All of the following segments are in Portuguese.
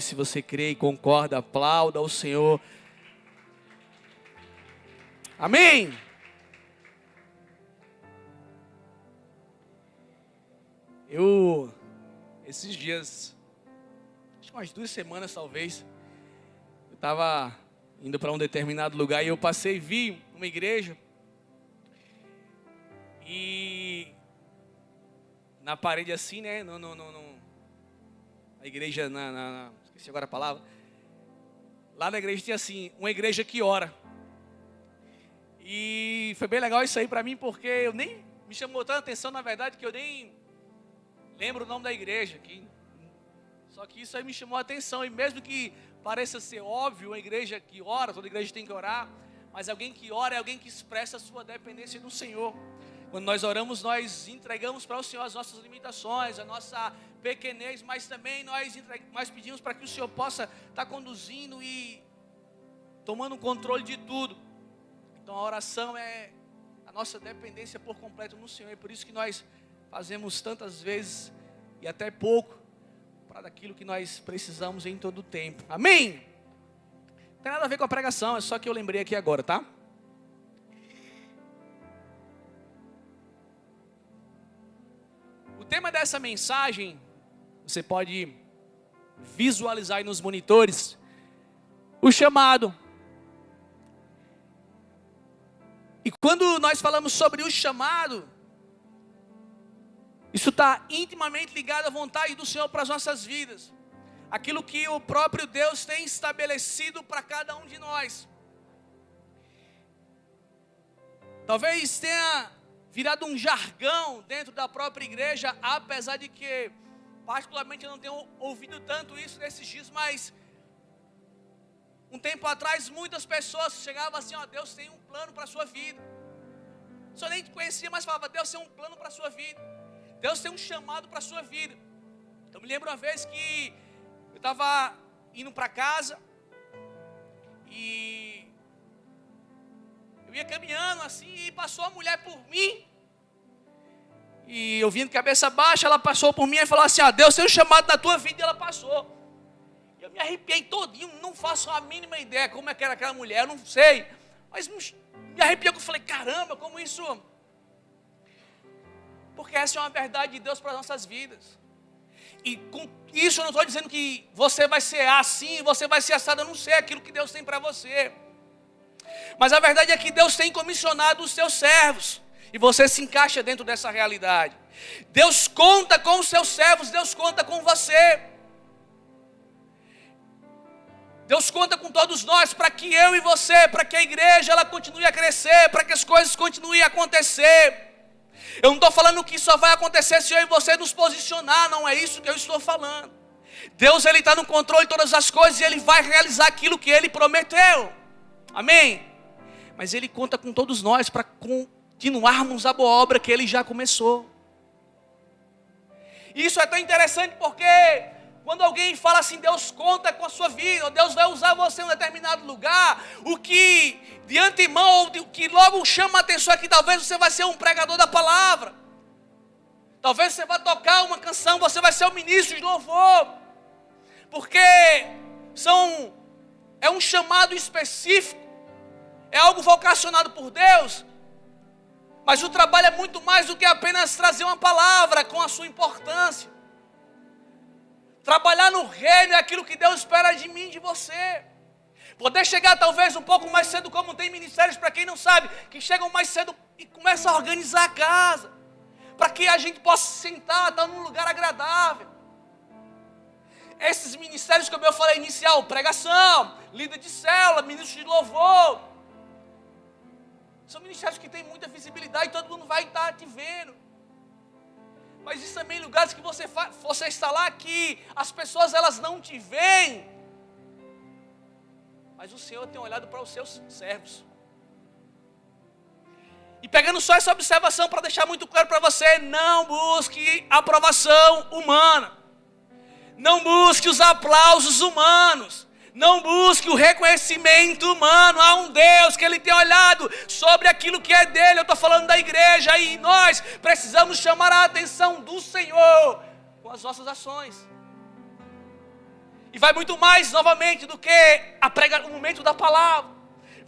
Se você crê e concorda, aplauda ao Senhor. Amém. Esses dias, acho que umas 2 semanas talvez, eu estava indo para um determinado lugar e eu passei e vi uma igreja. E na parede assim, né, a igreja, esqueci agora a palavra. Lá na igreja tinha assim, uma igreja que ora. E foi bem legal isso aí para mim, porque eu nem me chamou tanta atenção, na verdade, que eu nem lembro o nome da igreja. Só que isso aí me chamou a atenção. E mesmo que pareça ser óbvio, uma igreja que ora, toda igreja tem que orar, mas alguém que ora é alguém que expressa a sua dependência do Senhor. Quando nós oramos, nós entregamos para o Senhor as nossas limitações, a nossa pequenez, mas também nós pedimos para que o Senhor possa estar conduzindo e tomando controle de tudo. Então a oração é a nossa dependência por completo no Senhor. É por isso que nós fazemos tantas vezes e até pouco para daquilo que nós precisamos em todo o tempo. Amém? Não tem nada a ver com a pregação, é só que eu lembrei aqui agora, tá? O tema dessa mensagem, você pode visualizar aí nos monitores, o chamado. E quando nós falamos sobre o chamado, isso está intimamente ligado à vontade do Senhor para as nossas vidas. Aquilo que o próprio Deus tem estabelecido para cada um de nós. Talvez tenha virado um jargão dentro da própria igreja, apesar de que, particularmente, eu não tenho ouvido tanto isso nesses dias, mas um tempo atrás, muitas pessoas chegavam assim, ó, Deus tem um plano para a sua vida. Só nem te conhecia, mas falava, Deus tem um plano para a sua vida. Deus tem um chamado para a sua vida. Eu me lembro uma vez que eu estava indo para casa e eu ia caminhando assim e passou uma mulher por mim. E eu vindo de cabeça baixa, ela passou por mim e falou assim, Deus tem um chamado na tua vida, e ela passou. E eu me arrepiei todinho, não faço a mínima ideia como é que era aquela mulher, eu não sei. Mas me arrepiei, eu falei, caramba, como isso... Porque essa é uma verdade de Deus para as nossas vidas. E com isso eu não estou dizendo que você vai ser assim, você vai ser assado, eu não sei aquilo que Deus tem para você. Mas a verdade é que Deus tem comissionado os seus servos. E você se encaixa dentro dessa realidade. Deus conta com os seus servos, Deus conta com você. Deus conta com todos nós para que eu e você, para que a igreja ela continue a crescer, para que as coisas continuem a acontecer. Eu não estou falando que só vai acontecer se eu e você nos posicionar, não é isso que eu estou falando. Deus ele está no controle de todas as coisas e Ele vai realizar aquilo que Ele prometeu. Amém? Mas Ele conta com todos nós para continuarmos a boa obra que Ele já começou. E isso é tão interessante porque quando alguém fala assim, Deus conta com a sua vida, ou Deus vai usar você em um determinado lugar, o que de antemão, ou que logo chama a atenção é que talvez você vai ser um pregador da palavra. Talvez você vai tocar uma canção, você vai ser um ministro de louvor. Porque é um chamado específico, é algo vocacionado por Deus. Mas o trabalho é muito mais do que apenas trazer uma palavra com a sua importância. Trabalhar no reino é aquilo que Deus espera de mim e de você. Poder chegar talvez um pouco mais cedo, como tem ministérios, para quem não sabe, que chegam mais cedo e começam a organizar a casa. Para que a gente possa sentar, estar num lugar agradável. Esses ministérios, como eu falei inicial, pregação, líder de célula, ministro de louvor. São ministérios que têm muita visibilidade e todo mundo vai estar te vendo. Mas isso também lugares que você está lá que as pessoas elas não te veem. Mas o Senhor tem olhado para os seus servos. E pegando só essa observação para deixar muito claro para você, não busque aprovação humana. Não busque os aplausos humanos. Não busque o reconhecimento humano. Há um Deus que Ele tem olhado sobre aquilo que é dele. Eu estou falando da igreja e nós precisamos chamar a atenção do Senhor com as nossas ações. E vai muito mais, novamente, do que o momento da palavra.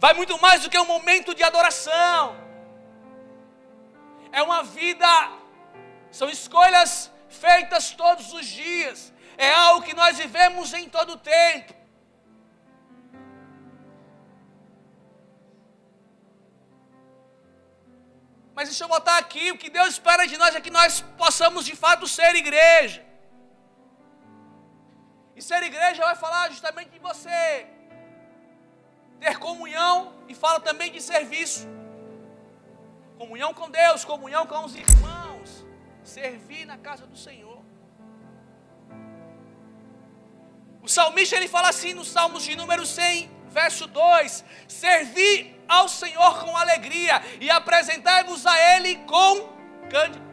Vai muito mais do que um momento de adoração. É uma vida, são escolhas feitas todos os dias. É algo que nós vivemos em todo o tempo. Mas deixa eu botar aqui, o que Deus espera de nós é que nós possamos de fato ser igreja. E ser igreja vai falar justamente de você ter comunhão e fala também de serviço. Comunhão com Deus, comunhão com os irmãos, servir na casa do Senhor. O salmista ele fala assim no Salmos de número 100, verso 2: servi ao Senhor com alegria e apresentai-vos a Ele com cântico.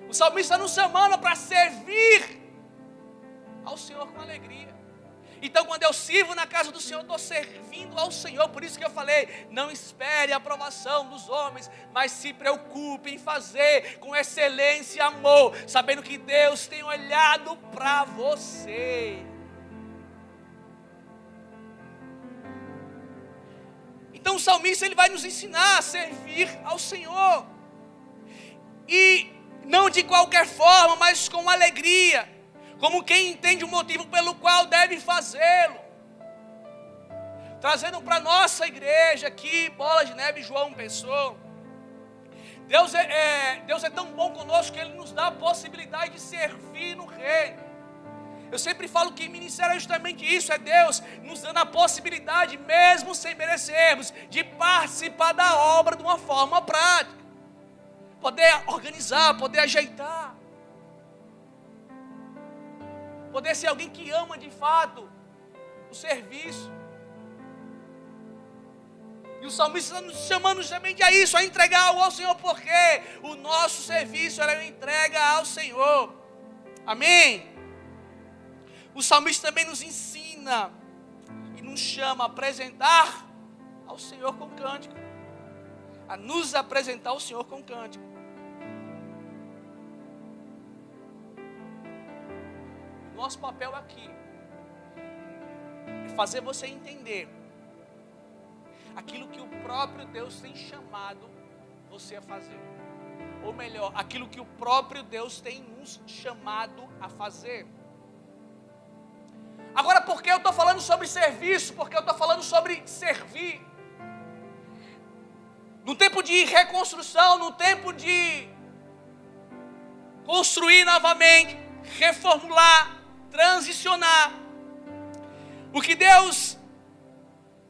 O salmista nos chamando para servir ao Senhor com alegria. Então quando eu sirvo na casa do Senhor, eu estou servindo ao Senhor. Por isso que eu falei, não espere a aprovação dos homens, mas se preocupe em fazer com excelência e amor, sabendo que Deus tem olhado para você. Então o salmista ele vai nos ensinar a servir ao Senhor. E não de qualquer forma, mas com alegria. Como quem entende o motivo pelo qual deve fazê-lo. Trazendo para a nossa igreja aqui, Bola de Neve, João Pessoa. Deus é tão bom conosco que Ele nos dá a possibilidade de servir no reino. Eu sempre falo que ministério é justamente isso, é Deus nos dando a possibilidade, mesmo sem merecermos, de participar da obra de uma forma prática. Poder organizar, poder ajeitar. Poder ser alguém que ama de fato o serviço. E o salmista está nos chamando justamente a isso, a entregar algo ao Senhor, porque o nosso serviço é uma entrega ao Senhor. Amém? O salmista também nos ensina e nos chama a apresentar ao Senhor com cântico. A nos apresentar ao Senhor com cântico. Nosso papel aqui é fazer você entender aquilo que o próprio Deus tem chamado você a fazer. Ou melhor, aquilo que o próprio Deus tem nos chamado a fazer. Agora, por que eu estou falando sobre serviço? Porque eu estou falando sobre servir. No tempo de reconstrução, no tempo de construir novamente, reformular, transicionar. O que Deus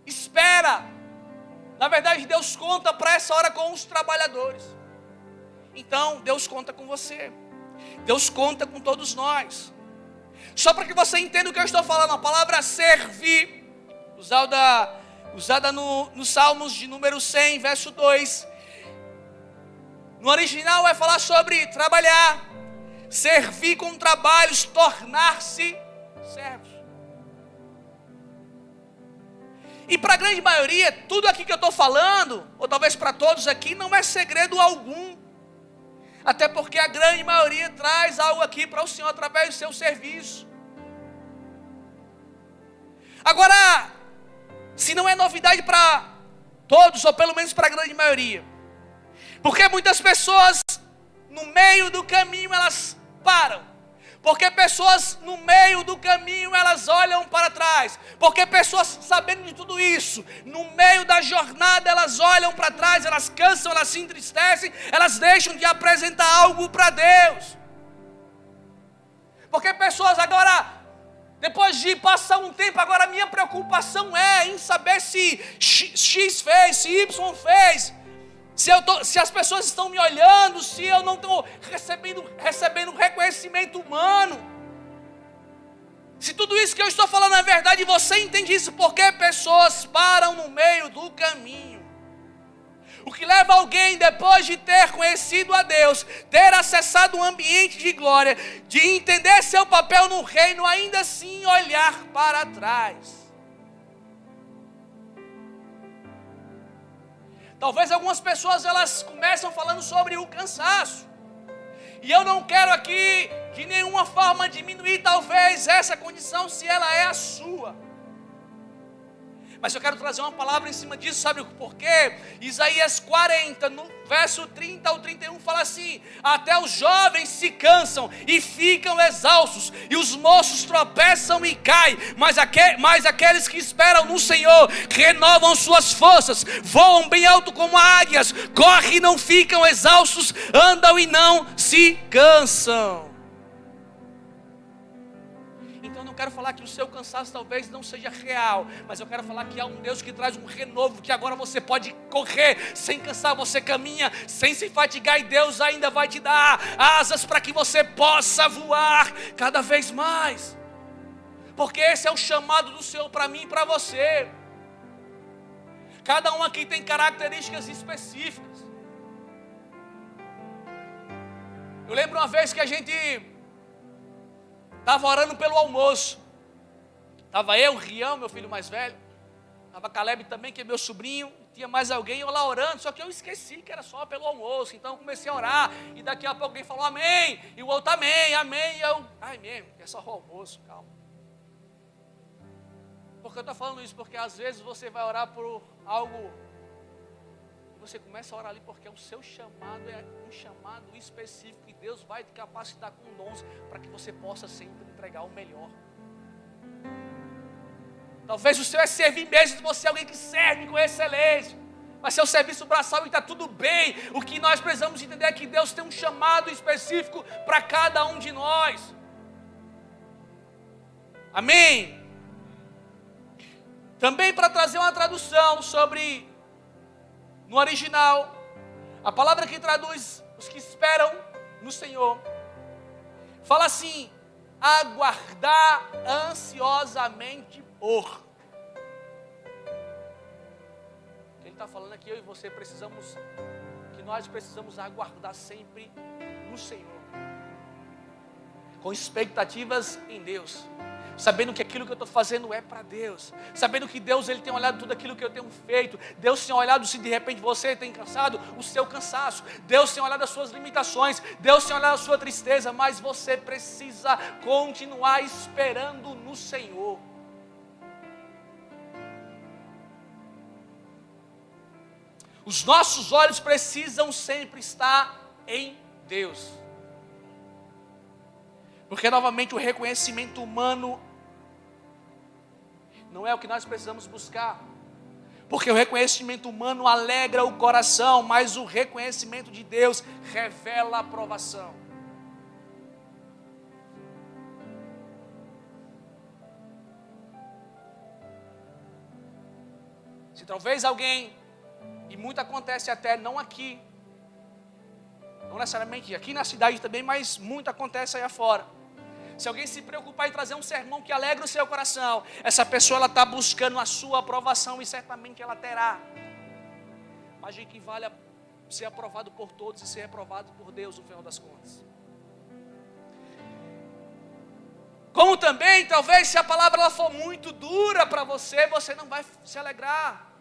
espera, na verdade Deus conta para essa hora com os trabalhadores. Então Deus conta com você, Deus conta com todos nós. Só para que você entenda o que eu estou falando, a palavra servir, usada no Salmos de número 100, verso 2, no original vai falar sobre trabalhar, servir com trabalhos, tornar-se servos. E para a grande maioria, tudo aqui que eu estou falando, ou talvez para todos aqui, não é segredo algum. Até porque a grande maioria traz algo aqui para o Senhor através do seu serviço. Agora, se não é novidade para todos, ou pelo menos para a grande maioria, porque muitas pessoas no meio do caminho elas param, porque pessoas no meio do caminho elas olham para trás, porque pessoas sabendo de tudo isso, no meio da jornada elas olham para trás, elas cansam, elas se entristecem, elas deixam de apresentar algo para Deus, porque pessoas agora, depois de passar um tempo, agora a minha preocupação é em saber se X fez, se Y fez, se as pessoas estão me olhando, se eu não estou recebendo reconhecimento humano. Se tudo isso que eu estou falando é verdade, você entende isso, porque pessoas param no meio do caminho. O que leva alguém, depois de ter conhecido a Deus, ter acessado um ambiente de glória, de entender seu papel no reino, ainda assim olhar para trás. Talvez algumas pessoas elas começam falando sobre o cansaço. E eu não quero aqui de nenhuma forma diminuir talvez essa condição, se ela é a sua. Mas eu quero trazer uma palavra em cima disso, sabe por quê? Isaías 40, no verso 30 ao 31, fala assim: até os jovens se cansam e ficam exaustos, e os moços tropeçam e caem, mas aqueles que esperam no Senhor renovam suas forças, voam bem alto como águias, correm e não ficam exaustos, andam e não se cansam. Então eu não quero falar que o seu cansaço talvez não seja real, mas eu quero falar que há um Deus que traz um renovo, que agora você pode correr sem cansar, você caminha sem se fatigar, e Deus ainda vai te dar asas para que você possa voar cada vez mais, porque esse é o chamado do Senhor para mim e para você. Cada um aqui tem características específicas. Eu lembro uma vez que a gente estava orando pelo almoço. Estava eu, Rião, meu filho mais velho. Estava Caleb também, que é meu sobrinho. Tinha mais alguém, eu lá orando. Só que eu esqueci que era só pelo almoço. Então eu comecei a orar. E daqui a pouco alguém falou amém. E o outro amém, amém. E eu, ai mesmo, é só o almoço, calma. Por que eu estou falando isso? Porque às vezes você vai orar por algo, e você começa a orar ali porque o seu chamado é um chamado específico, e Deus vai te capacitar com dons para que você possa sempre entregar o melhor. Talvez o seu é servir mesmo, você é alguém que serve com excelência, vai ser o serviço braçal e está tudo bem. O que nós precisamos entender é que Deus tem um chamado específico para cada um de nós. Amém? Também para trazer uma tradução sobre, no original, a palavra que traduz os que esperam no Senhor, fala assim: aguardar ansiosamente por. Ele está falando aqui, eu e você precisamos, que nós precisamos aguardar sempre no Senhor, com expectativas em Deus, sabendo que aquilo que eu estou fazendo é para Deus, sabendo que Deus ele tem olhado tudo aquilo que eu tenho feito. Deus tem olhado se de repente você tem cansado, o seu cansaço. Deus tem olhado as suas limitações, Deus tem olhado a sua tristeza, mas você precisa continuar esperando no Senhor. Os nossos olhos precisam sempre estar em Deus, porque novamente o reconhecimento humano não é o que nós precisamos buscar, porque o reconhecimento humano alegra o coração, mas o reconhecimento de Deus revela a aprovação. Se talvez alguém, e muito acontece até não aqui, não necessariamente aqui na cidade também, mas muito acontece aí afora. Se alguém se preocupar em trazer um sermão que alegra o seu coração, essa pessoa ela está buscando a sua aprovação, e certamente ela terá. Mas de que vale ser aprovado por todos e ser reprovado por Deus no final das contas. Como também, talvez, se a palavra ela for muito dura para você, você não vai se alegrar,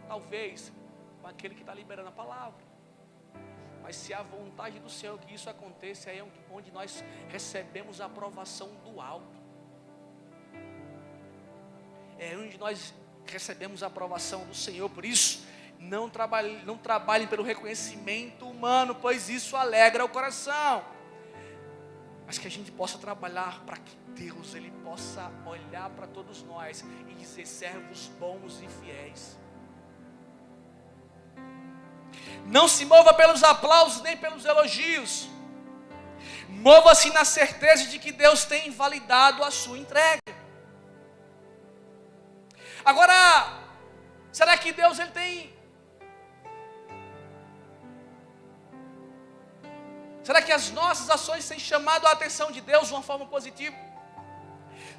talvez, com aquele que está liberando a palavra. Mas se a vontade do Senhor que isso aconteça, é onde nós recebemos a aprovação do alto. É onde nós recebemos a aprovação do Senhor. Por isso, não trabalhem pelo reconhecimento humano, pois isso alegra o coração. Mas que a gente possa trabalhar para que Deus ele possa olhar para todos nós e dizer: servos bons e fiéis. Não se mova pelos aplausos nem pelos elogios. Mova-se na certeza de que Deus tem validado a sua entrega. Agora, será que Deus ele tem? Será que as nossas ações têm chamado a atenção de Deus de uma forma positiva?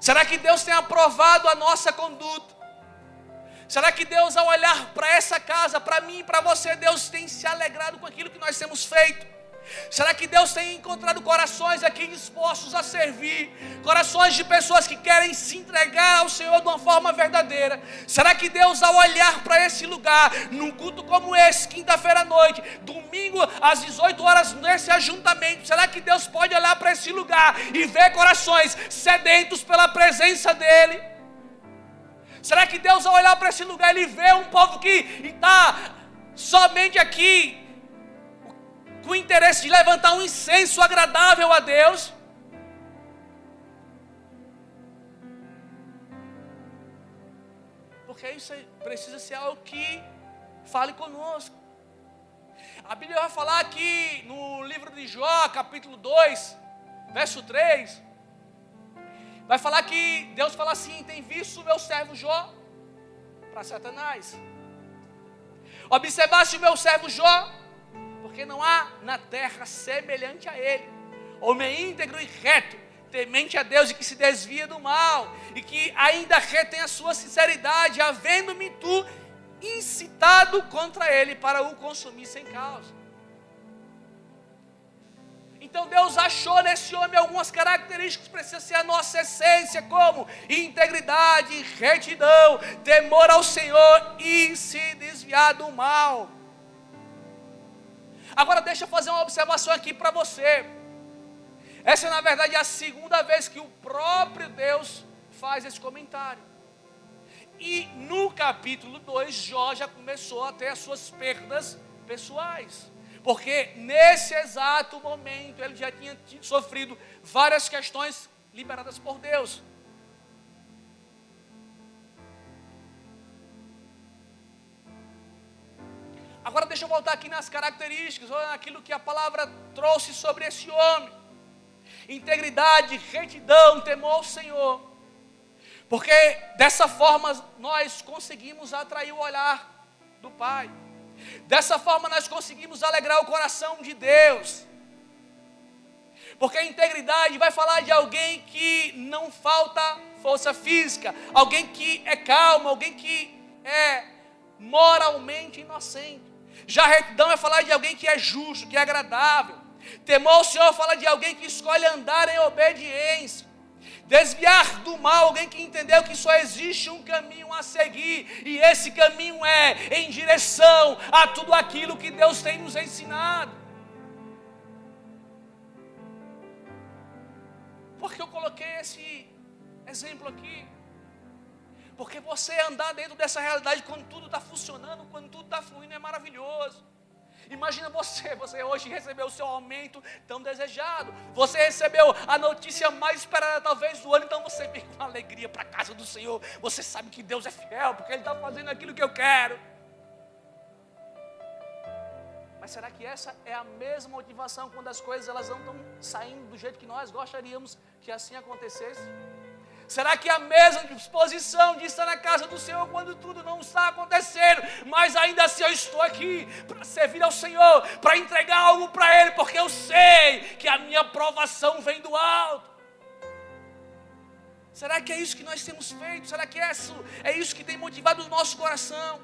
Será que Deus tem aprovado a nossa conduta? Será que Deus, ao olhar para essa casa, para mim e para você, Deus tem se alegrado com aquilo que nós temos feito? Será que Deus tem encontrado corações aqui dispostos a servir? Corações de pessoas que querem se entregar ao Senhor de uma forma verdadeira? Será que Deus, ao olhar para esse lugar, num culto como esse, quinta-feira à noite, domingo às 18 horas nesse ajuntamento, será que Deus pode olhar para esse lugar e ver corações sedentos pela presença dEle? Será que Deus, ao olhar para esse lugar, Ele vê um povo que está somente aqui com o interesse de levantar um incenso agradável a Deus? Porque isso precisa ser algo que fale conosco. A Bíblia vai falar aqui no livro de Jó, capítulo 2, verso 3, vai falar que Deus fala assim: tem visto o meu servo Jó? Para Satanás. Observaste o meu servo Jó? Porque não há na terra semelhante a ele, homem íntegro e reto, temente a Deus e que se desvia do mal, e que ainda retém a sua sinceridade, havendo-me tu incitado contra ele para o consumir sem causa. Então Deus achou nesse homem algumas características que precisam ser a nossa essência, como integridade, retidão, temor ao Senhor e se desviar do mal. Agora deixa eu fazer uma observação aqui para você. Essa na verdade é a segunda vez que o próprio Deus faz esse comentário. E no capítulo 2, Jó já começou a ter as suas perdas pessoais. Porque nesse exato momento ele já tinha sofrido várias questões liberadas por Deus. Agora deixa eu voltar aqui nas características, olha naquilo que a palavra trouxe sobre esse homem. Integridade, retidão, temor ao Senhor. Porque dessa forma nós conseguimos atrair o olhar do Pai. Dessa forma nós conseguimos alegrar o coração de Deus. Porque a integridade vai falar de alguém que não falta força física, alguém que é calmo, alguém que é moralmente inocente. Já a retidão vai falar de alguém que é justo, que é agradável. Temor ao Senhor fala de alguém que escolhe andar em obediência. Desviar do mal, alguém que entendeu que só existe um caminho a seguir, e esse caminho é em direção a tudo aquilo que Deus tem nos ensinado. Por que eu coloquei esse exemplo aqui? Porque você andar dentro dessa realidade quando tudo está funcionando, quando tudo está fluindo, é maravilhoso. Imagina você hoje recebeu o seu aumento tão desejado, você recebeu a notícia mais esperada talvez do ano, então você vem com alegria para a casa do Senhor, você sabe que Deus é fiel, porque Ele está fazendo aquilo que eu quero. Mas será que essa é a mesma motivação quando as coisas elas não estão saindo do jeito que nós gostaríamos que assim acontecesse? Será que é a mesma disposição de estar na casa do Senhor quando tudo não está acontecendo, mas ainda assim eu estou aqui para servir ao Senhor, para entregar algo para Ele, porque eu sei que a minha aprovação vem do alto? Será que é isso que nós temos feito? Será que é isso que tem motivado o nosso coração?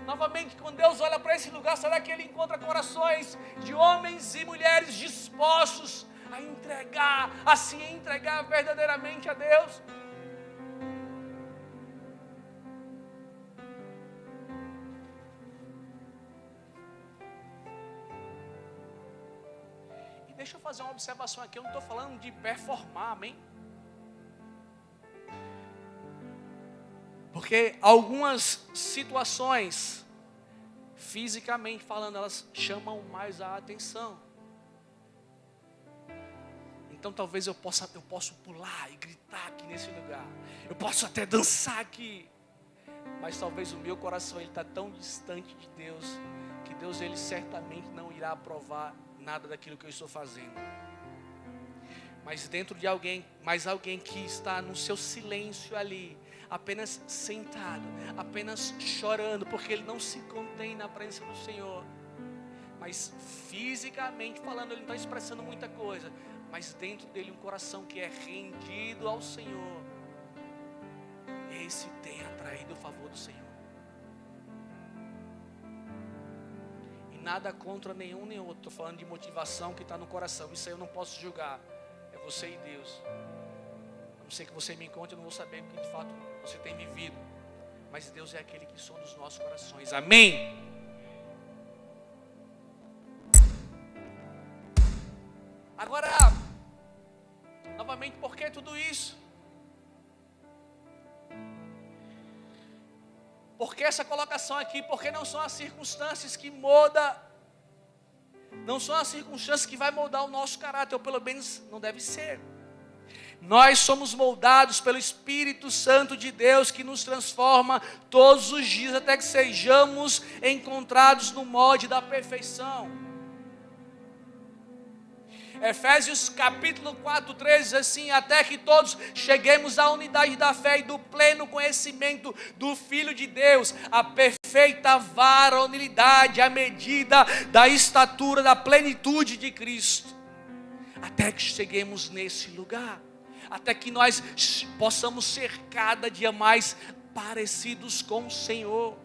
Novamente, quando Deus olha para esse lugar, será que Ele encontra corações de homens e mulheres dispostos a entregar verdadeiramente a Deus? E deixa eu fazer uma observação aqui, eu não estou falando de performar, amém? Porque algumas situações, fisicamente falando, elas chamam mais a atenção. Então talvez eu possa pular e gritar aqui nesse lugar. Eu posso até dançar aqui. Mas talvez o meu coração está tão distante de Deus, que Deus ele certamente não irá aprovar nada daquilo que eu estou fazendo. Mas dentro de alguém que está no seu silêncio ali, apenas sentado, apenas chorando, porque ele não se contém na presença do Senhor. Mas fisicamente falando, ele não está expressando muita coisa. Mas dentro dele um coração que é rendido ao Senhor, esse tem atraído o favor do Senhor. E nada contra nenhum nem outro. Estou falando de motivação que está no coração. Isso aí eu não posso julgar. É você e Deus. A não ser que você me encontre, eu não vou saber o que de fato você tem vivido. Mas Deus é aquele que sonda os nossos corações. Amém? Agora, novamente, por que tudo isso? Por que essa colocação aqui? Porque não são as circunstâncias que mudam. Não são as circunstâncias que vai moldar o nosso caráter, ou pelo menos não deve ser. Nós somos moldados pelo Espírito Santo de Deus, que nos transforma todos os dias, até que sejamos encontrados no molde da perfeição. Efésios capítulo 4:13 diz assim: até que todos cheguemos à unidade da fé e do pleno conhecimento do Filho de Deus, a perfeita varonilidade, à medida da estatura da plenitude de Cristo. Até que cheguemos nesse lugar, até que nós possamos ser cada dia mais parecidos com o Senhor.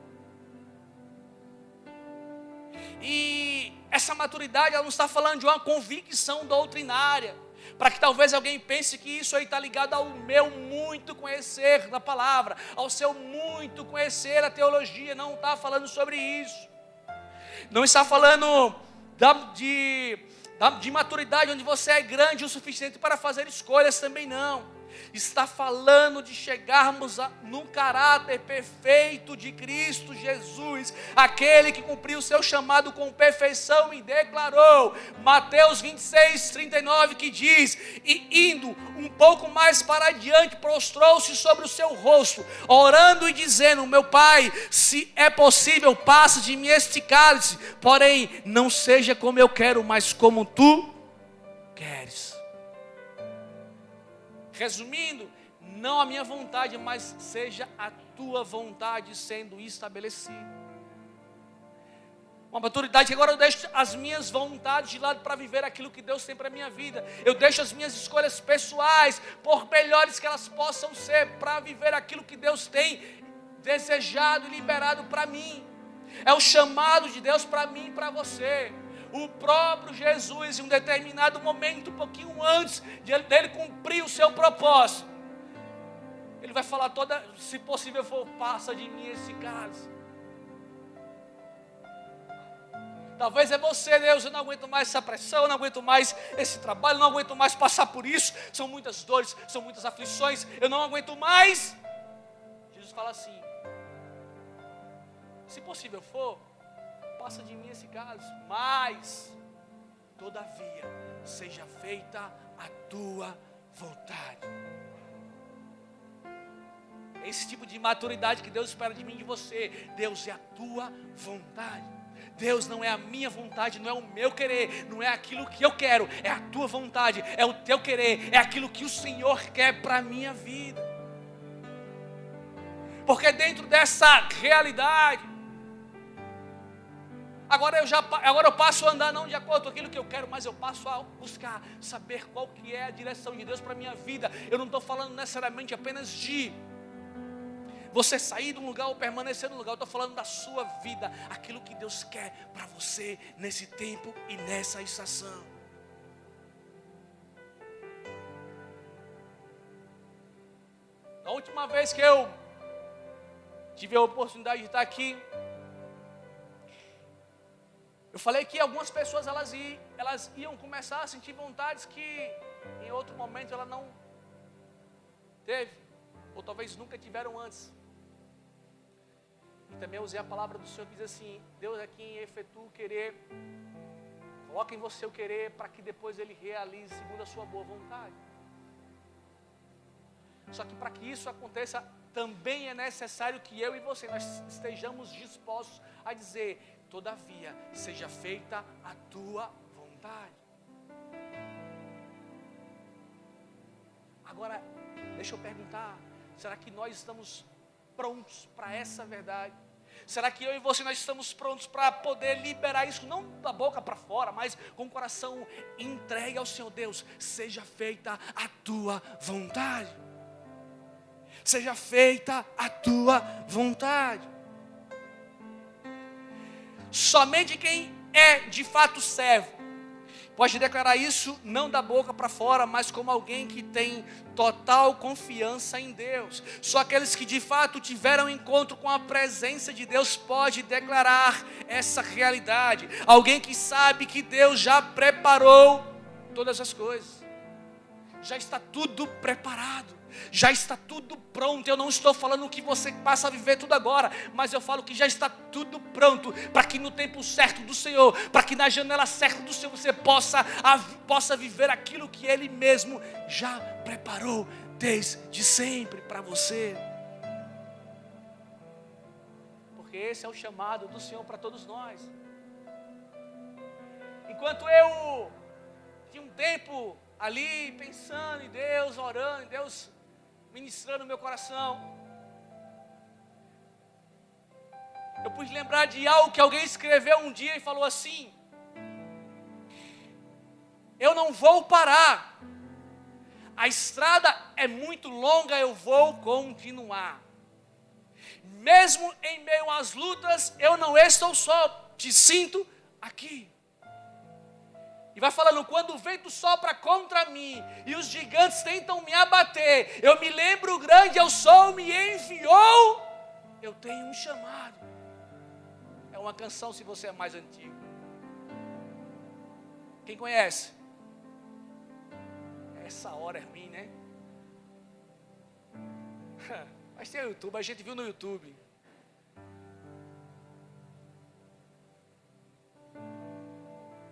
E essa maturidade, ela não está falando de uma convicção doutrinária, para que talvez alguém pense que isso aí está ligado ao meu muito conhecer da palavra, ao seu muito conhecer a teologia. Não está falando sobre isso. Não está falando de maturidade, onde você é grande o suficiente para fazer escolhas, também não. Está falando de chegarmos no caráter perfeito de Cristo Jesus, aquele que cumpriu o seu chamado com perfeição e declarou, Mateus 26:39, que diz: e indo um pouco mais para adiante, prostrou-se sobre o seu rosto, orando e dizendo: meu Pai, se é possível, passa de mim este cálice, porém não seja como eu quero, mas como tu queres. Resumindo, não a minha vontade, mas seja a tua vontade sendo estabelecida. Uma maturidade que agora eu deixo as minhas vontades de lado para viver aquilo que Deus tem para a minha vida. Eu deixo as minhas escolhas pessoais, por melhores que elas possam ser, para viver aquilo que Deus tem desejado e liberado para mim. É o chamado de Deus para mim e para você. O próprio Jesus, em um determinado momento, um pouquinho antes dele cumprir o seu propósito, ele vai falar se possível for, passa de mim esse cálice. Talvez é você, Deus, eu não aguento mais essa pressão, eu não aguento mais esse trabalho, eu não aguento mais passar por isso, são muitas dores, são muitas aflições, eu não aguento mais. Jesus fala assim: se possível for, passa de mim esse cálice, mas todavia seja feita a tua vontade. Esse tipo de maturidade que Deus espera de mim e de você. Deus, é a tua vontade. Deus, não é a minha vontade, não é o meu querer, não é aquilo que eu quero, é a tua vontade, é o teu querer, é aquilo que o Senhor quer para a minha vida. Porque dentro dessa realidade, agora eu passo a andar não de acordo com aquilo que eu quero, mas eu passo a buscar saber qual que é a direção de Deus para a minha vida. Eu não estou falando necessariamente apenas de você sair de um lugar ou permanecer no lugar. Eu estou falando da sua vida, aquilo que Deus quer para você nesse tempo e nessa estação. A última vez que eu tive a oportunidade de estar aqui, eu falei que algumas pessoas elas iam começar a sentir vontades que em outro momento ela não teve, ou talvez nunca tiveram antes. E também usei a palavra do Senhor que diz assim: Deus é quem efetua o querer, coloca em você o querer para que depois Ele realize segundo a sua boa vontade. Só que para que isso aconteça, também é necessário que eu e você nós estejamos dispostos a dizer: todavia, seja feita a tua vontade. Agora, deixa eu perguntar: será que nós estamos prontos para essa verdade? Será que eu e você nós estamos prontos para poder liberar isso, não da boca para fora, mas com o coração entregue ao Senhor? Deus, seja feita a tua vontade. Seja feita a tua vontade. Somente quem é de fato servo, pode declarar isso não da boca para fora, mas como alguém que tem total confiança em Deus. Só aqueles que de fato tiveram encontro com a presença de Deus pode declarar essa realidade. Alguém que sabe que Deus já preparou todas as coisas. Já está tudo preparado. Já está tudo pronto. Eu não estou falando que você passa a viver tudo agora, mas eu falo que já está tudo pronto, para que no tempo certo do Senhor, para que na janela certa do Senhor você possa viver aquilo que Ele mesmo já preparou desde sempre para você. Porque esse é o chamado do Senhor para todos nós. Enquanto eu tinha um tempo ali pensando em Deus, orando em Deus, ministrando no meu coração, eu pude lembrar de algo que alguém escreveu um dia e falou assim: eu não vou parar, a estrada é muito longa, eu vou continuar. Mesmo em meio às lutas, eu não estou só, te sinto aqui. E vai falando, quando o vento sopra contra mim e os gigantes tentam me abater, eu me lembro, grande eu sou, me enviou, eu tenho um chamado. É uma canção se você é mais antigo. Quem conhece? Essa hora é ruim, né? Mas tem o YouTube, a gente viu no YouTube.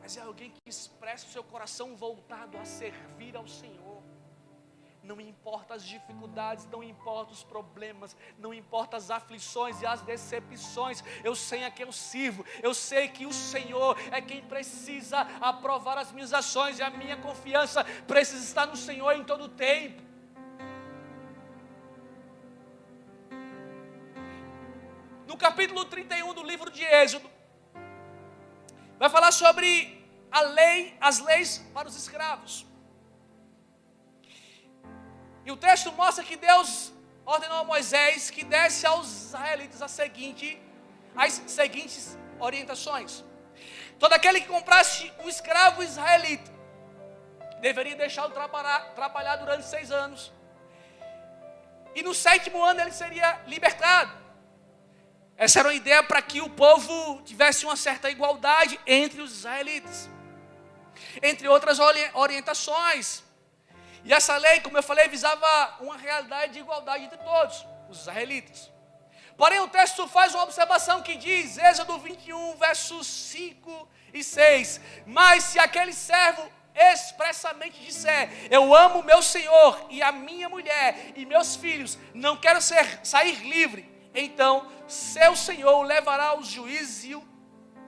Mas é alguém que expressa o seu coração voltado a servir ao Senhor. Não importa as dificuldades, não importa os problemas, não importa as aflições e as decepções. Eu sei a quem eu sirvo. Eu sei que o Senhor é quem precisa aprovar as minhas ações. E a minha confiança precisa estar no Senhor em todo o tempo. No capítulo 31 do livro de Êxodo, vai falar sobre a lei, as leis para os escravos. E o texto mostra que Deus ordenou a Moisés que desse aos israelitas as seguintes orientações. Todo aquele que comprasse um escravo israelita deveria deixá-lo trabalhar durante 6 anos. E no 7º ano ele seria libertado. Essa era uma ideia para que o povo tivesse uma certa igualdade entre os israelitas. Entre outras orientações. E essa lei, como eu falei, visava uma realidade de igualdade entre todos, os israelitas. Porém, o texto faz uma observação que diz, Êxodo 21, versos 5 e 6. Mas se aquele servo expressamente disser, eu amo meu Senhor e a minha mulher e meus filhos, não quero sair livre, então seu Senhor o levará aos juízes e o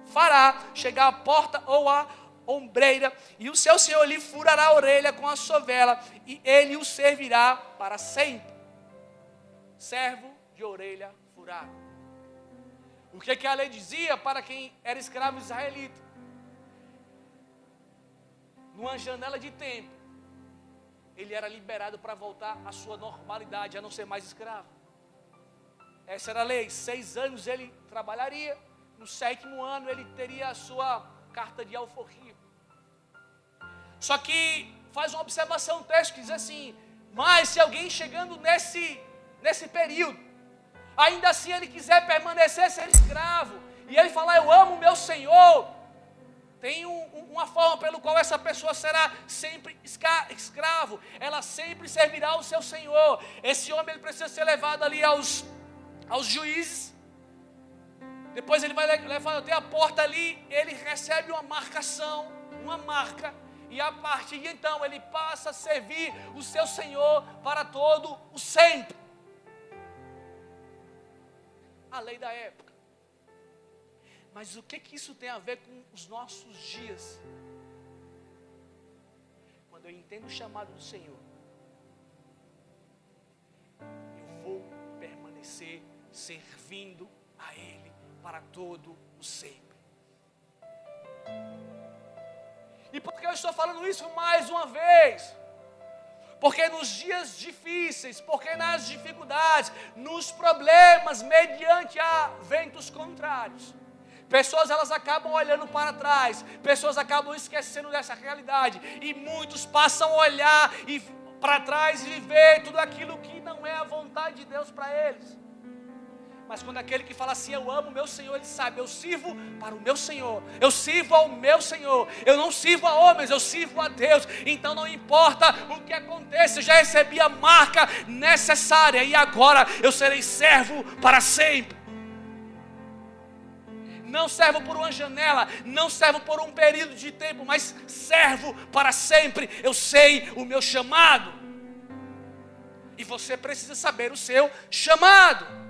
fará chegar à porta ou à ombreira, e o seu Senhor lhe furará a orelha com a sovela, e ele o servirá para sempre. Servo de orelha furada. O que a lei dizia para quem era escravo israelita? Numa janela de tempo, ele era liberado para voltar à sua normalidade, a não ser mais escravo. Essa era a lei. 6 anos ele trabalharia, no 7º ano ele teria a sua carta de alforria. Só que faz uma observação, o texto que diz assim, mas se alguém chegando nesse período, ainda assim ele quiser permanecer ser escravo, e ele falar, eu amo meu Senhor, tem uma forma pelo qual essa pessoa será sempre escravo, ela sempre servirá ao seu Senhor. Esse homem ele precisa ser levado ali aos juízes, depois ele vai levar até a porta ali, ele recebe uma marcação, uma marca, e a partir de então ele passa a servir o seu Senhor para todo o sempre. A lei da época. Mas o que isso tem a ver com os nossos dias? Quando eu entendo o chamado do Senhor, eu vou permanecer servindo a Ele para todo o sempre. E por que eu estou falando isso mais uma vez? Porque nos dias difíceis, porque nas dificuldades, nos problemas, mediante a ventos contrários, Pessoas, elas acabam olhando para trás. Pessoas acabam esquecendo dessa realidade. E muitos passam a olhar para trás e viver tudo aquilo que não é a vontade de Deus para eles. Mas quando aquele que fala assim, eu amo o meu Senhor, ele sabe, eu sirvo para o meu Senhor, eu sirvo ao meu Senhor, eu não sirvo a homens, eu sirvo a Deus. Então não importa o que aconteça, eu já recebi a marca necessária e agora eu serei servo para sempre. Não servo por uma janela, não servo por um período de tempo, mas servo para sempre. Eu sei o meu chamado. E você precisa saber o seu chamado.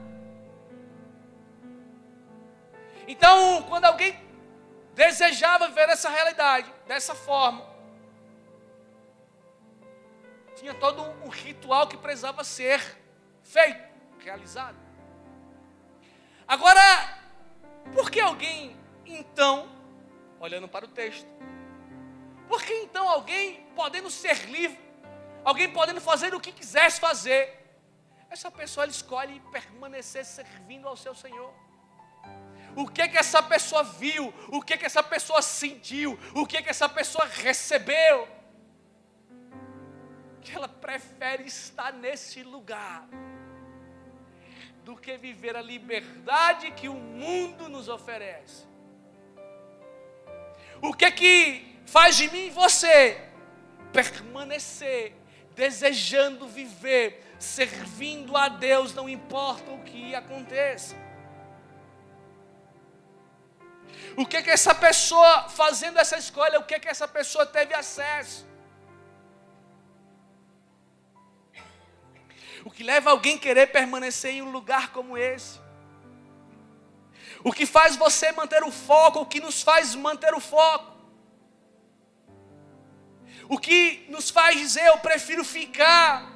Então, quando alguém desejava ver essa realidade dessa forma, tinha todo um ritual que precisava ser feito, realizado. Agora, por que alguém, então, olhando para o texto, por que então alguém podendo ser livre, alguém podendo fazer o que quisesse fazer, essa pessoa ela escolhe permanecer servindo ao seu Senhor? O que essa pessoa viu? O que essa pessoa sentiu? O que essa pessoa recebeu? Que ela prefere estar nesse lugar do que viver a liberdade que o mundo nos oferece. O que faz de mim e você permanecer desejando viver, servindo a Deus, não importa o que aconteça. O que essa pessoa, fazendo essa escolha, o que essa pessoa teve acesso? O que leva alguém a querer permanecer em um lugar como esse? O que faz você manter o foco? O que nos faz manter o foco? O que nos faz dizer, eu prefiro ficar?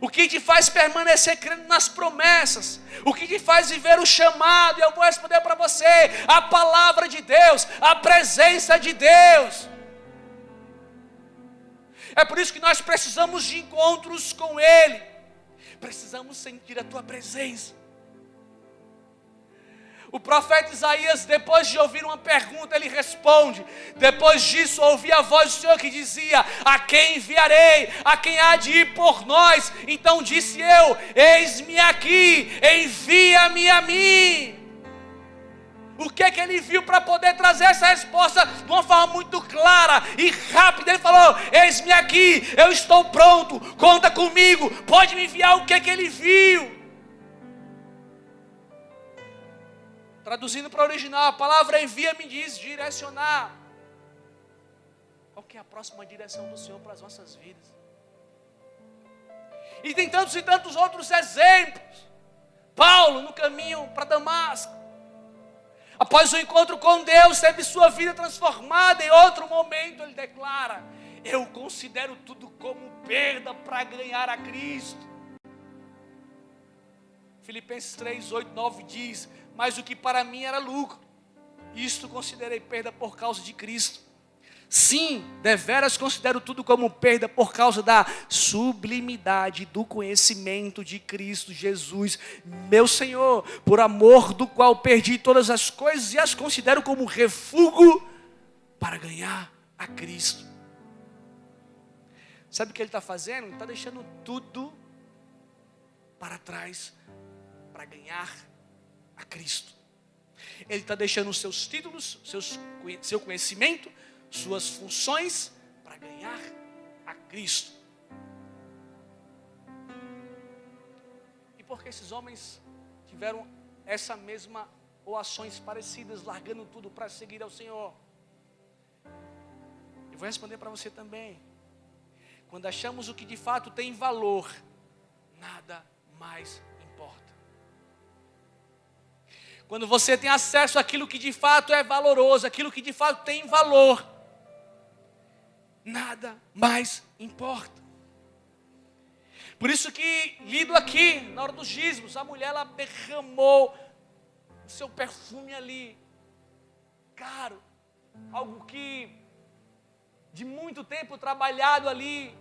O que te faz permanecer crendo nas promessas? O que te faz viver o chamado? E eu vou responder para você: a palavra de Deus, a presença de Deus. É por isso que nós precisamos de encontros com Ele. Precisamos sentir a tua presença. O profeta Isaías, depois de ouvir uma pergunta, ele responde. Depois disso, ouvi a voz do Senhor que dizia: a quem enviarei? A quem há de ir por nós? Então disse eu: eis-me aqui, envia-me a mim. O que ele viu para poder trazer essa resposta de uma forma muito clara e rápida? Ele falou: eis-me aqui, eu estou pronto, conta comigo, pode me enviar. O que ele viu? Traduzindo para o original, a palavra envia-me diz direcionar. Qual que é a próxima direção do Senhor para as nossas vidas? E tem tantos e tantos outros exemplos. Paulo no caminho para Damasco, após o encontro com Deus, teve sua vida transformada. Em outro momento ele declara: eu considero tudo como perda para ganhar a Cristo. Filipenses 3, 8, 9 diz: mas o que para mim era lucro, isto considerei perda por causa de Cristo. Sim, deveras considero tudo como perda por causa da sublimidade do conhecimento de Cristo Jesus, meu Senhor, por amor do qual perdi todas as coisas e as considero como refúgio para ganhar a Cristo. Sabe o que ele está fazendo? Ele está deixando tudo para trás para ganhar a Cristo. Ele está deixando os seus títulos, seu conhecimento, suas funções para ganhar a Cristo. E porque esses homens tiveram essa mesma ou ações parecidas, largando tudo para seguir ao Senhor? Eu vou responder para você também. Quando achamos o que de fato tem valor, nada mais importa. Quando você tem acesso àquilo que de fato é valoroso, aquilo que de fato tem valor, nada mais importa. Por isso que, lido aqui, na hora dos dízimos, a mulher ela derramou o seu perfume ali, caro, algo que de muito tempo trabalhado ali,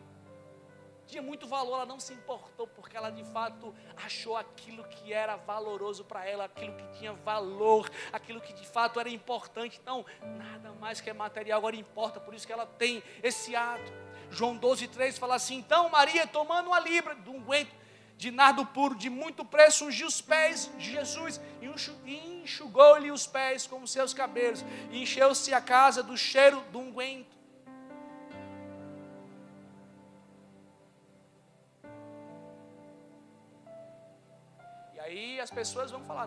tinha muito valor, ela não se importou, porque ela de fato achou aquilo que era valoroso para ela, aquilo que tinha valor, aquilo que de fato era importante. Então, nada mais que é material agora importa, por isso que ela tem esse ato. João 12:3 fala assim: então Maria, tomando uma libra de unguento de nardo puro, de muito preço, ungiu os pés de Jesus e enxugou-lhe os pés com os seus cabelos, e encheu-se a casa do cheiro do unguento. E aí as pessoas vão falar: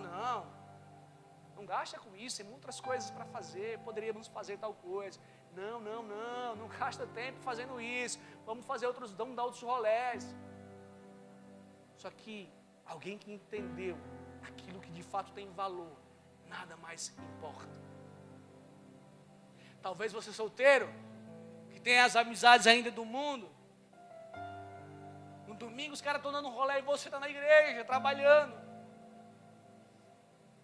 não gasta com isso, tem outras coisas para fazer, poderíamos fazer tal coisa. Não gasta tempo fazendo isso, vamos dar outros rolés. Só que alguém que entendeu aquilo que de fato tem valor, nada mais importa. Talvez você solteiro, que tem as amizades ainda do mundo, no domingo os caras estão dando um rolê e você está na igreja, trabalhando.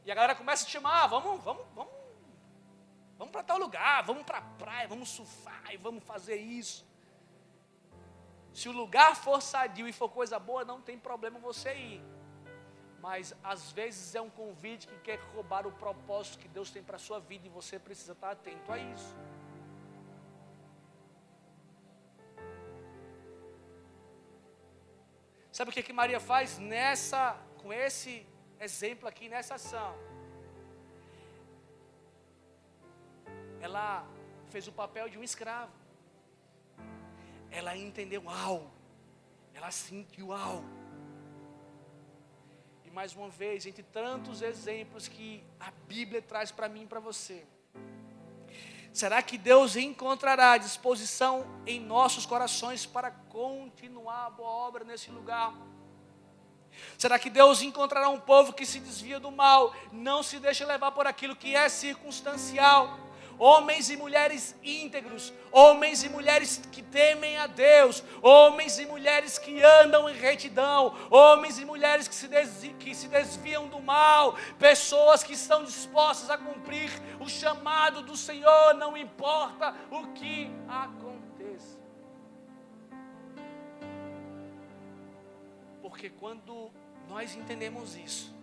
E a galera começa a te chamar: vamos para tal lugar, vamos para a praia, vamos surfar e vamos fazer isso. Se o lugar for sadio e for coisa boa, não tem problema você ir. Mas às vezes é um convite que quer roubar o propósito que Deus tem para a sua vida, e você precisa estar atento a isso. Sabe o que Maria faz com esse exemplo aqui, nessa ação? Ela fez o papel de um escravo. Ela entendeu algo, ela sentiu algo. E mais uma vez, entre tantos exemplos que a Bíblia traz para mim e para você, será que Deus encontrará disposição em nossos corações para continuar a boa obra nesse lugar? Será que Deus encontrará um povo que se desvia do mal, não se deixa levar por aquilo que é circunstancial? Homens e mulheres íntegros, homens e mulheres que temem a Deus, homens e mulheres que andam em retidão, homens e mulheres que se desviam do mal, pessoas que estão dispostas a cumprir o chamado do Senhor, não importa o que aconteça. Porque quando nós entendemos isso,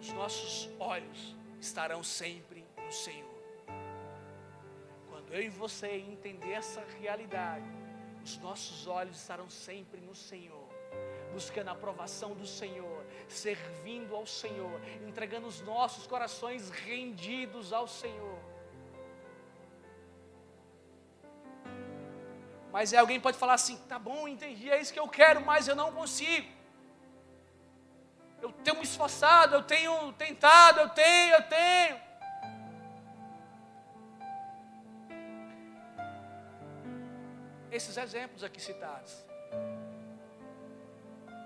os nossos olhos estarão sempre no Senhor. Quando eu e você entender essa realidade, os nossos olhos estarão sempre no Senhor, buscando a aprovação do Senhor, servindo ao Senhor, entregando os nossos corações rendidos ao Senhor. Mas alguém pode falar assim: tá bom, entendi, é isso que eu quero, mas eu não consigo. Eu tenho me esforçado, eu tenho tentado, eu tenho. Esses exemplos aqui citados,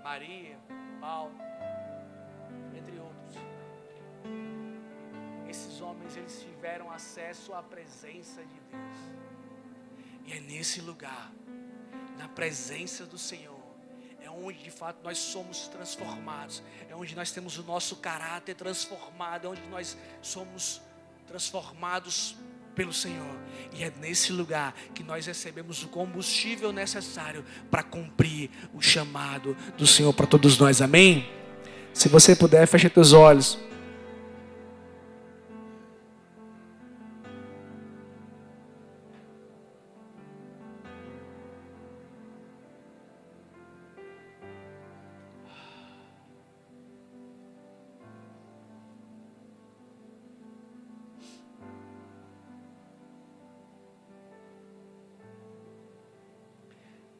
Maria, Paulo, entre outros, esses homens, eles tiveram acesso à presença de Deus. E é nesse lugar, na presença do Senhor, é onde de fato nós somos transformados, é onde nós temos o nosso caráter transformado, é onde nós somos transformados pelo Senhor. E é nesse lugar que nós recebemos o combustível necessário para cumprir o chamado do Senhor para todos nós. Amém? Se você puder, feche teus olhos.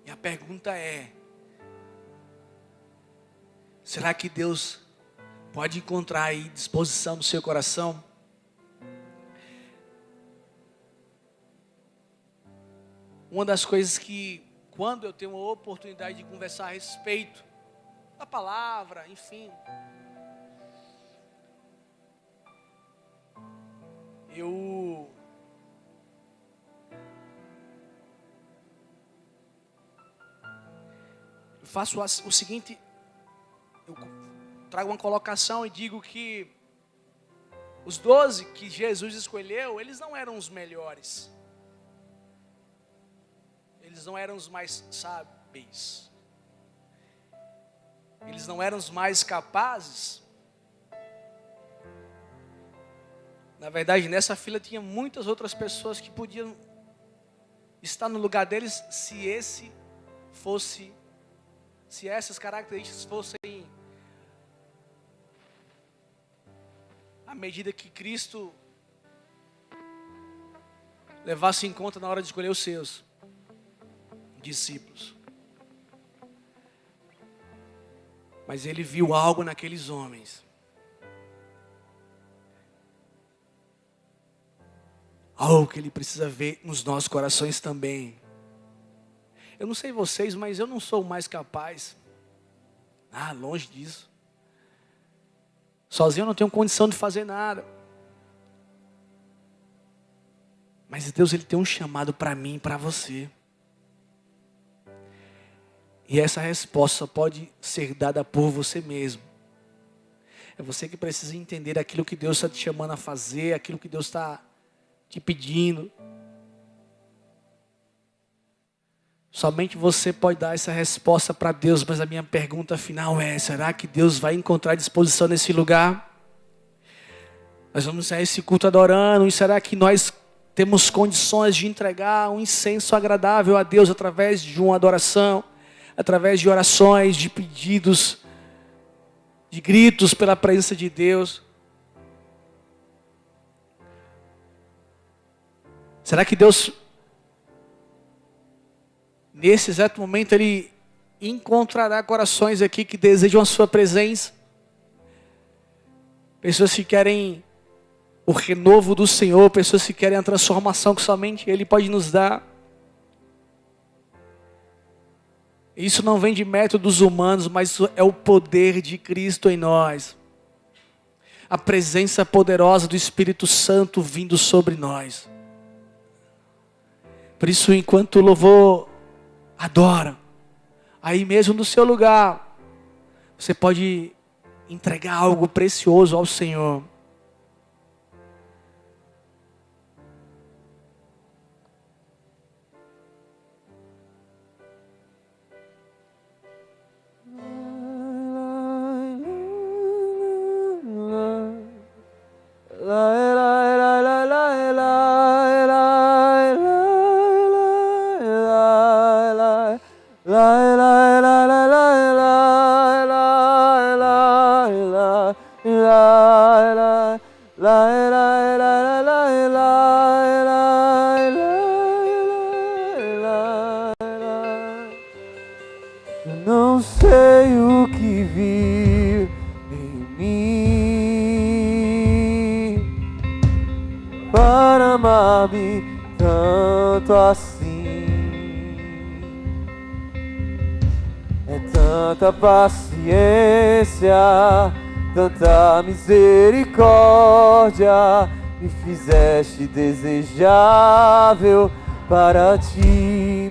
E a pergunta é: será que Deus pode encontrar aí disposição no seu coração? Uma das coisas que, quando eu tenho a oportunidade de conversar a respeito da palavra, enfim, eu faço o seguinte: eu trago uma colocação e digo que Os 12 que Jesus escolheu, eles não eram os melhores. Eles não eram os mais sábios. Eles não eram os mais capazes. Na verdade, nessa fila tinha muitas outras pessoas que podiam estar no lugar deles se essas características fossem à medida que Cristo levasse em conta na hora de escolher os seus discípulos. Mas ele viu algo naqueles homens. Algo que ele precisa ver nos nossos corações também. Eu não sei vocês, mas eu não sou o mais capaz. Longe disso. Sozinho eu não tenho condição de fazer nada. Mas Deus, Ele tem um chamado para mim e para você. E essa resposta pode ser dada por você mesmo. É você que precisa entender aquilo que Deus está te chamando a fazer, aquilo que Deus está te pedindo. Somente você pode dar essa resposta para Deus, mas a minha pergunta final é: será que Deus vai encontrar disposição nesse lugar? Nós vamos a esse culto adorando, e será que nós temos condições de entregar um incenso agradável a Deus através de uma adoração, através de orações, de pedidos, de gritos pela presença de Deus? Será que Deus, nesse exato momento, Ele encontrará corações aqui que desejam a sua presença? Pessoas que querem o renovo do Senhor, pessoas que querem a transformação que somente Ele pode nos dar. Isso não vem de métodos humanos, mas isso é o poder de Cristo em nós. A presença poderosa do Espírito Santo vindo sobre nós. Por isso, enquanto o louvor adora, aí mesmo no seu lugar, você pode entregar algo precioso ao Senhor. Não sei o que vir em mim para amar-me tanto assim. É tanta paciência, tanta misericórdia, me fizeste desejável para ti.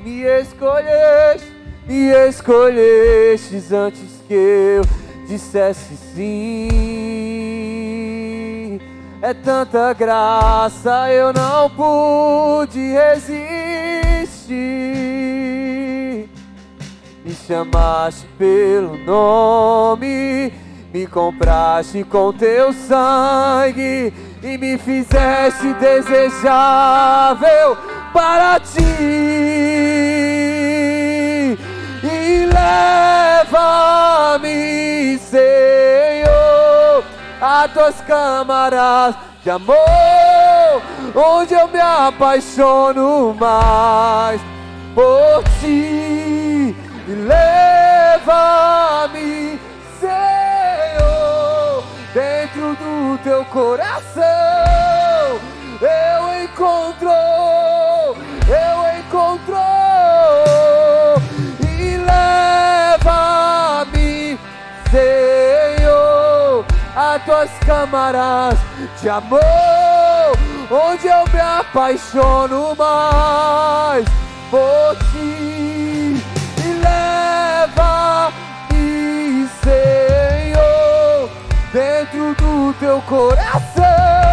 Me escolhestes antes que eu dissesse sim. É tanta graça, eu não pude resistir. Me chamaste pelo nome, me compraste com teu sangue e me fizeste desejável para ti. E leva-me, Senhor, a tuas câmaras de amor, onde eu me apaixono mais por ti. E leva-me, Senhor, dentro do teu coração. Eu encontro. E leva-me, Senhor, a tuas câmaras de amor, onde eu me apaixono mais por ti. E leva-me, Senhor, dentro do teu coração.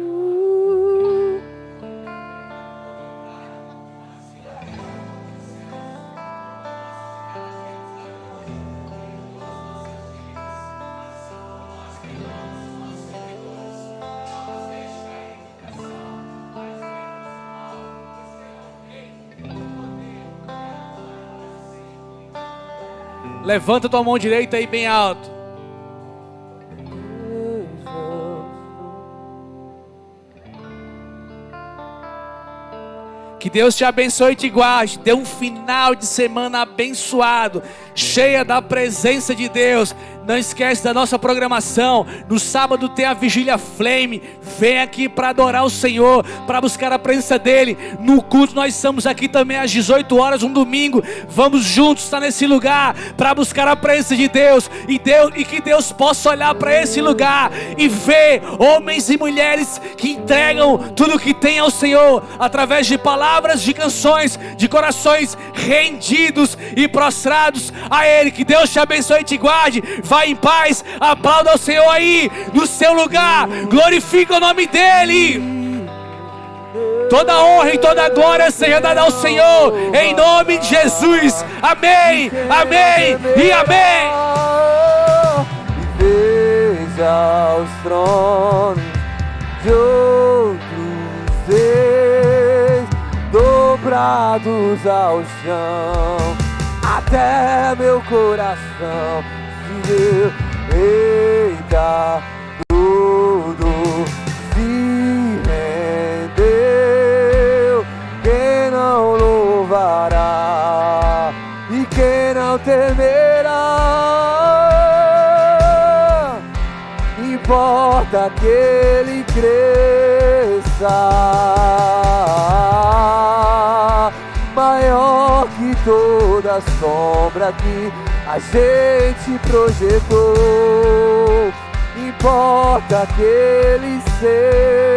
Levanta tua mão direita aí bem alto. Que Deus te abençoe e te guarde. Dê um final de semana abençoado, cheia da presença de Deus. Não esquece da nossa programação. No sábado tem a Vigília Flame. Vem aqui para adorar o Senhor, para buscar a presença dEle. No culto nós estamos aqui também às 18 horas, um domingo. Vamos juntos estar nesse lugar para buscar a presença de Deus. E que Deus possa olhar para esse lugar e ver homens e mulheres que entregam tudo que tem ao Senhor, através de palavras, de canções, de corações rendidos e prostrados a Ele. Que Deus te abençoe e te guarde. Vai em paz, aplauda o Senhor aí no seu lugar, glorifica o nome dEle. Toda honra e toda glória seja dada ao Senhor, em nome de Jesus. Amém, amém e amém. Veja os tronos de outros reis dobrados ao chão, até meu coração se deu. Eita, tudo se rendeu. Quem não louvará e quem não temerá? Importa que ele cresça, maior que toda sombra que a gente projetou. Importa que ele seja